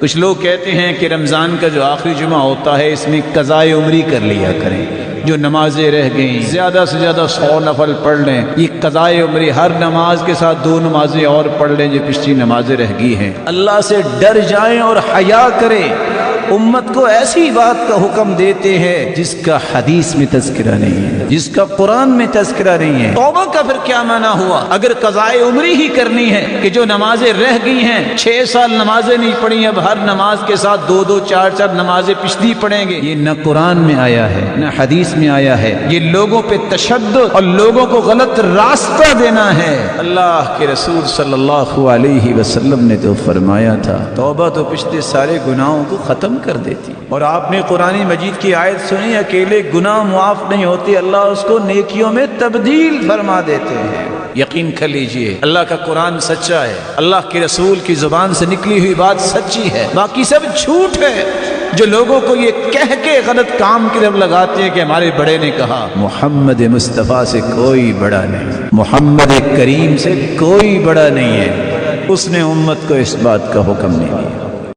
کچھ لوگ کہتے ہیں کہ رمضان کا جو آخری جمعہ ہوتا ہے اس میں قضائے عمری کر لیا کریں، جو نمازیں رہ گئیں زیادہ سے زیادہ 100 نفل پڑھ لیں، یہ قضائے عمری، ہر نماز کے ساتھ 2 نمازیں اور پڑھ لیں جو پچھلی نمازیں رہ گئی ہیں۔ اللہ سے ڈر جائیں اور حیا کریں۔ امت کو ایسی بات کا حکم دیتے ہیں جس کا حدیث میں تذکرہ نہیں ہے، جس کا قرآن میں تذکرہ نہیں ہے۔ توبہ کا پھر کیا معنی ہوا؟ اگر قضائے عمری ہی کرنی ہے کہ جو نمازیں رہ گئی ہیں، 6 سال نمازیں نہیں پڑھی، اب ہر نماز کے ساتھ 2 4 نمازیں پچھلی پڑھیں گے، یہ نہ قرآن میں آیا ہے نہ حدیث میں آیا ہے۔ یہ لوگوں پہ تشدد اور لوگوں کو غلط راستہ دینا ہے۔ اللہ کے رسول صلی اللہ علیہ وسلم نے تو فرمایا تھا توبہ تو پچھلے سارے گناہوں کو ختم کر دیتی، اور آپ نے قرآن مجید کی آیت سنی، اکیلے گناہ معاف نہیں ہوتے، اللہ اس کو نیکیوں میں تبدیل فرما دیتے ہیں۔ یقین کر لیجئے اللہ کا قرآن سچا ہے، اللہ کے رسول کی زبان سے نکلی ہوئی بات سچی ہے، باقی سب جھوٹ ہے۔ جو لوگوں کو یہ کہہ کے غلط کام کی طرف لگاتے ہیں کہ ہمارے بڑے نے کہا، محمد مصطفیٰ سے کوئی بڑا نہیں، محمد کریم سے کوئی بڑا نہیں ہے، اس نے امت کو اس بات کا حکم نہیں دیا۔